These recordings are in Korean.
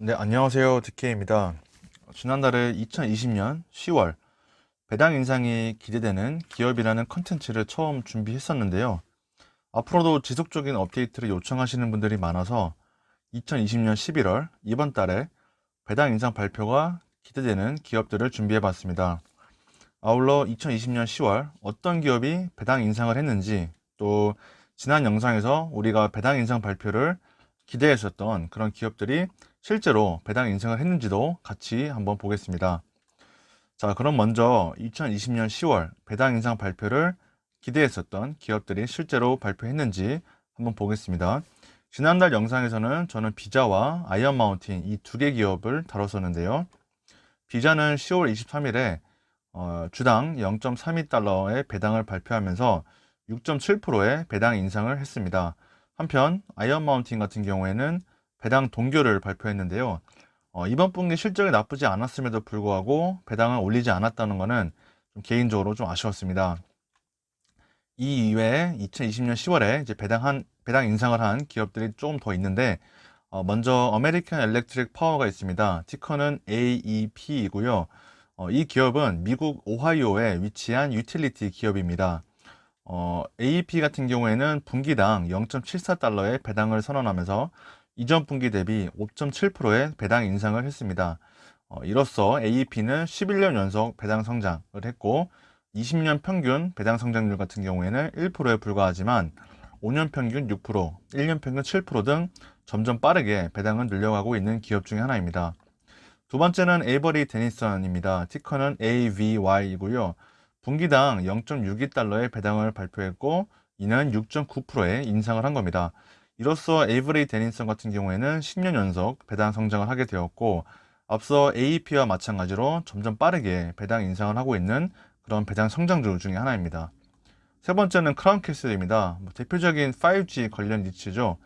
네, 안녕하세요. DK입니다. 지난달에 2020년 10월 배당 인상이 기대되는 기업이라는 컨텐츠를 처음 준비했었는데요. 앞으로도 지속적인 업데이트를 요청하시는 분들이 많아서 2020년 11월 이번 달에 배당 인상 발표가 기대되는 기업들을 준비해 봤습니다. 아울러 2020년 10월 어떤 기업이 배당 인상을 했는지, 또 지난 영상에서 우리가 배당 인상 발표를 기대했었던 그런 기업들이 실제로 배당 인상을 했는지도 같이 한번 보겠습니다. 자, 그럼 먼저 2020년 10월 배당 인상 발표를 기대했었던 기업들이 실제로 발표했는지 한번 보겠습니다. 지난달 영상에서는 저는 비자와 아이언 마운틴 이 두 개 기업을 다뤘었는데요. 비자는 10월 23일에 주당 0.32달러의 배당을 발표하면서 6.7%의 배당 인상을 했습니다. 한편 아이언 마운틴 같은 경우에는 배당 동결을 발표했는데요. 이번 분기 실적이 나쁘지 않았음에도 불구하고 배당을 올리지 않았다는 것은 좀 개인적으로 좀 아쉬웠습니다. 이 이외에 2020년 10월에 이제 배당 인상을 한 기업들이 조금 더 있는데, 먼저 아메리칸 엘렉트릭 파워가 있습니다. 티커는 AEP이고요. 이 기업은 미국 오하이오에 위치한 유틸리티 기업입니다. AEP 같은 경우에는 분기당 0.74달러의 배당을 선언하면서 이전 분기 대비 5.7%의 배당 인상을 했습니다. 이로써 AEP는 11년 연속 배당 성장을 했고, 20년 평균 배당 성장률 같은 경우에는 1%에 불과하지만 5년 평균 6%, 1년 평균 7%등 점점 빠르게 배당을 늘려가고 있는 기업 중에 하나입니다. 두 번째는 에이버리 데니슨입니다. 티커는 AVY이고요. 분기당 0.62달러의 배당을 발표했고, 이는 6.9%의 인상을 한 겁니다. 이로써 에이버리 데니슨 같은 경우에는 10년 연속 배당 성장을 하게 되었고, 앞서 AEP와 마찬가지로 점점 빠르게 배당 인상을 하고 있는 그런 배당 성장주 중에 하나입니다. 세 번째는 크라운캐슬입니다. 대표적인 5G 관련 니치죠.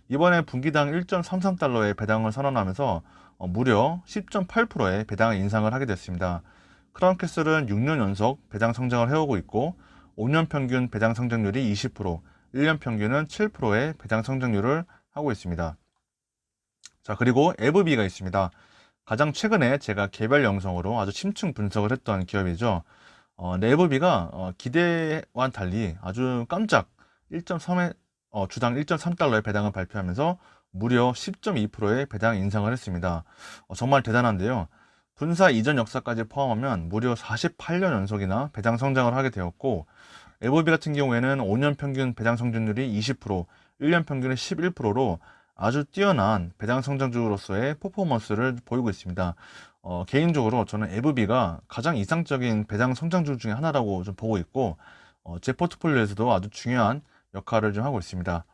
이번에 분기당 1.33달러의 배당을 선언하면서 무려 10.8%의 배당 인상을 하게 됐습니다. 크라운캐슬은 6년 연속 배당 성장을 해오고 있고, 5년 평균 배당 성장률이 20%, 1년 평균은 7%의 배당 성장률을 하고 있습니다. 자, 그리고 에브비가 있습니다. 가장 최근에 제가 개별 영상으로 아주 심층 분석을 했던 기업이죠. 에브비가 기대와는 달리 아주 깜짝 1.3에 주당 1.3달러의 배당을 발표하면서 무려 10.2%의 배당 인상을 했습니다. 정말 대단한데요. 분사 이전 역사까지 포함하면 무려 48년 연속이나 배당 성장을 하게 되었고, 에버비 같은 경우에는 5년 평균 배당 성장률이 20%, 1년 평균이 11%로 아주 뛰어난 배당 성장주로서의 퍼포먼스를 보이고 있습니다. 개인적으로 저는 에브비가 가장 이상적인 배당 성장주 중에 하나라고 좀 보고 있고, 제 포트폴리오에서도 아주 중요한 역할을 좀 하고 있습니다.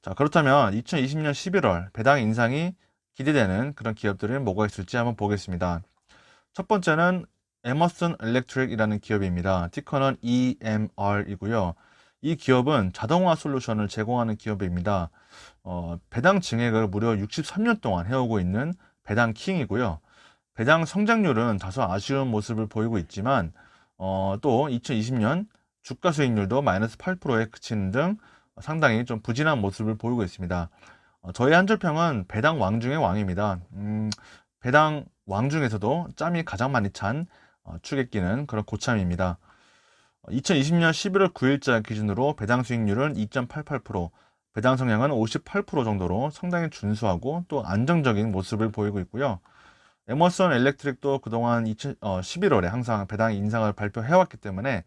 자, 그렇다면 2020년 11월 배당 인상이 기대되는 그런 기업들은 뭐가 있을지 한번 보겠습니다. 첫 번째는 에머슨 엘렉트릭이라는 기업입니다. 티커는 EMR이고요. 이 기업은 자동화 솔루션을 제공하는 기업입니다. 배당 증액을 무려 63년 동안 해오고 있는 배당 킹이고요. 배당 성장률은 다소 아쉬운 모습을 보이고 있지만, 또 2020년 주가 수익률도 마이너스 8%에 그치는 등 상당히 좀 부진한 모습을 보이고 있습니다. 저희 한줄평은 배당 왕 중의 왕입니다. 배당 왕 중에서도 짬이 가장 많이 찬 축에 끼는 그런 고참입니다. 2020년 11월 9일자 기준으로 배당 수익률은 2.88%, 배당 성향은 58% 정도로 상당히 준수하고 또 안정적인 모습을 보이고 있고요. 에머슨 엘렉트릭도 그동안 11월에 항상 배당 인상을 발표해왔기 때문에,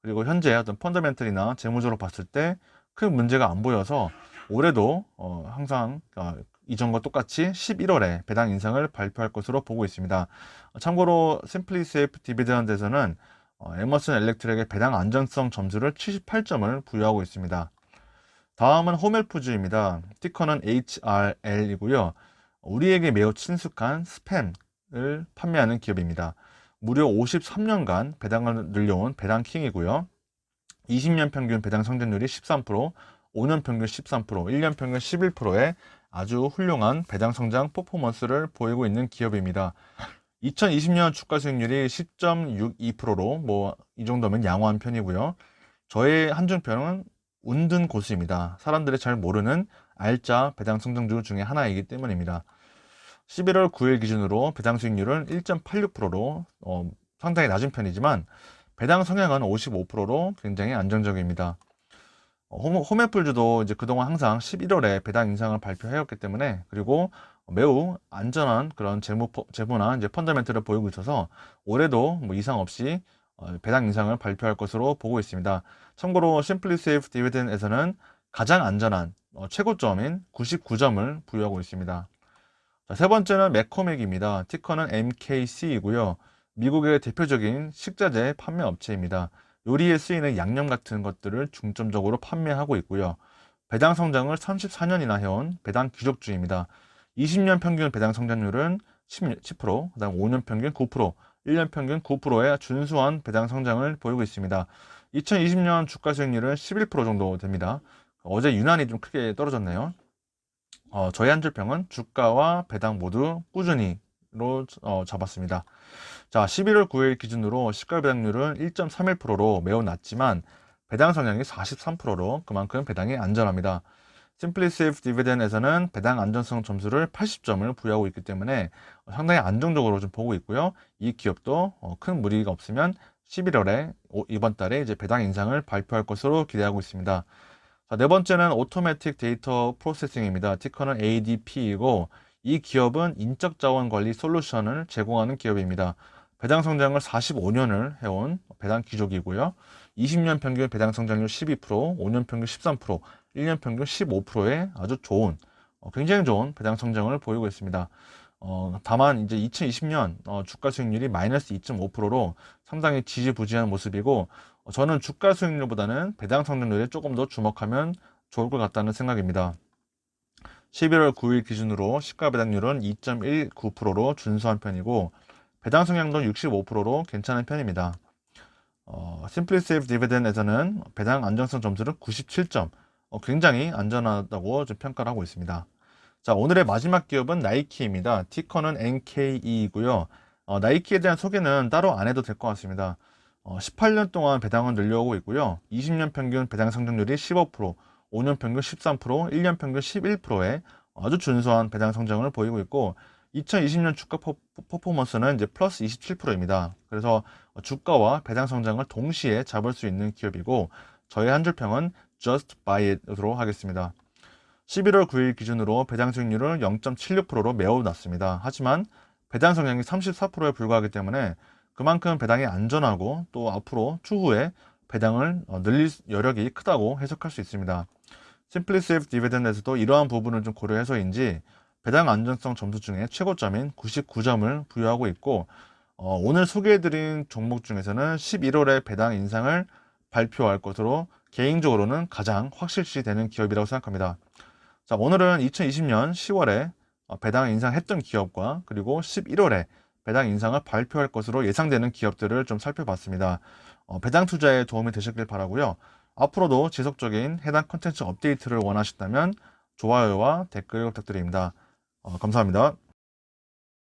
그리고 현재 어떤 펀더멘털이나 재무적으로 봤을 때 큰 문제가 안 보여서 올해도 항상 이전과 똑같이 11월에 배당 인상을 발표할 것으로 보고 있습니다. 참고로 심플리세이프 디비던드에서는 에머슨 엘렉트릭의 배당 안전성 점수를 78점을 부여하고 있습니다. 다음은 홈헬프즈입니다. 티커는 HRL이고요. 우리에게 매우 친숙한 스팸을 판매하는 기업입니다. 무려 53년간 배당을 늘려온 배당 킹이고요. 20년 평균 배당 성장률이 13%, 5년 평균 13%, 1년 평균 11%의 아주 훌륭한 배당 성장 퍼포먼스를 보이고 있는 기업입니다. 2020년 주가 수익률이 10.62%로 뭐 이 정도면 양호한 편이고요. 저의 한줄평은 운든 고수입니다. 사람들이 잘 모르는 알짜 배당 성장주 중에 하나이기 때문입니다. 11월 9일 기준으로 배당 수익률은 1.86%로 상당히 낮은 편이지만 배당 성향은 55%로 굉장히 안정적입니다. 홈앤플즈도 이제 그동안 항상 11월에 배당 인상을 발표하였기 때문에, 그리고 매우 안전한 그런 재무나 이제 펀더멘트를 보이고 있어서 올해도 뭐 이상 없이 배당 인상을 발표할 것으로 보고 있습니다. 참고로 심플리 세이프 디비덴드에서는 가장 안전한 최고점인 99점을 부여하고 있습니다. 자, 세 번째는 매코맥입니다. 티커는 MKC이고요. 미국의 대표적인 식자재 판매 업체입니다. 요리에 쓰이는 양념 같은 것들을 중점적으로 판매하고 있고요. 배당 성장을 34년이나 해온 배당 귀족주입니다. 20년 평균 배당 성장률은 10%, 그다음 5년 평균 9%, 1년 평균 9%의 준수한 배당 성장을 보이고 있습니다. 2020년 주가 수익률은 11% 정도 됩니다. 어제 유난히 좀 크게 떨어졌네요. 저희 한줄평은 주가와 배당 모두 꾸준히로 잡았습니다. 자, 11월 9일 기준으로 시가 배당률은 1.31%로 매우 낮지만 배당 성향이 43%로 그만큼 배당이 안전합니다. 심플리세이프 디비덴드에서는 배당 안전성 점수를 80점을 부여하고 있기 때문에 상당히 안정적으로 좀 보고 있고요. 이 기업도 큰 무리가 없으면 11월에 이번 달에 이제 배당 인상을 발표할 것으로 기대하고 있습니다. 자, 네 번째는 오토매틱 데이터 프로세싱입니다. 티커는 ADP이고 이 기업은 인적 자원 관리 솔루션을 제공하는 기업입니다. 배당 성장을 45년을 해온 배당 귀족이고요. 20년 평균 배당 성장률 12%, 5년 평균 13%, 1년 평균 15%의 아주 좋은, 굉장히 좋은 배당 성장을 보이고 있습니다. 다만 이제 2020년 주가 수익률이 마이너스 2.5%로 상당히 지지부진한 모습이고, 저는 주가 수익률보다는 배당 성장률에 조금 더 주목하면 좋을 것 같다는 생각입니다. 11월 9일 기준으로 시가 배당률은 2.19%로 준수한 편이고 배당 성향도 65%로 괜찮은 편입니다. 심플리세이프 디비덴드에서는 배당 안정성 점수를 97점, 굉장히 안전하다고 좀 평가를 하고 있습니다. 자, 오늘의 마지막 기업은 나이키입니다. 티커는 NKE이고요. 나이키에 대한 소개는 따로 안 해도 될 것 같습니다. 18년 동안 배당을 늘려오고 있고요. 20년 평균 배당 성장률이 15%, 5년 평균 13%, 1년 평균 11%의 아주 준수한 배당 성장을 보이고 있고 2020년 주가 퍼포먼스는 이제 플러스 27%입니다. 그래서 주가와 배당 성장을 동시에 잡을 수 있는 기업이고 저의 한 줄평은 just buy it으로 하겠습니다. 11월 9일 기준으로 배당 수익률은 0.76%로 매우 낮습니다. 하지만 배당 성향이 34%에 불과하기 때문에 그만큼 배당이 안전하고 또 앞으로 추후에 배당을 늘릴 여력이 크다고 해석할 수 있습니다. 심플리세이프 디비덴드에서도 이러한 부분을 좀 고려해서인지 배당 안전성 점수 중에 최고점인 99점을 부여하고 있고 오늘 소개해드린 종목 중에서는 11월에 배당 인상을 발표할 것으로 개인적으로는 가장 확실시 되는 기업이라고 생각합니다. 자, 오늘은 2020년 10월에 배당 인상했던 기업과 그리고 11월에 배당 인상을 발표할 것으로 예상되는 기업들을 좀 살펴봤습니다. 배당 투자에 도움이 되셨길 바라고요. 앞으로도 지속적인 해당 콘텐츠 업데이트를 원하신다면 좋아요와 댓글 부탁드립니다. 감사합니다.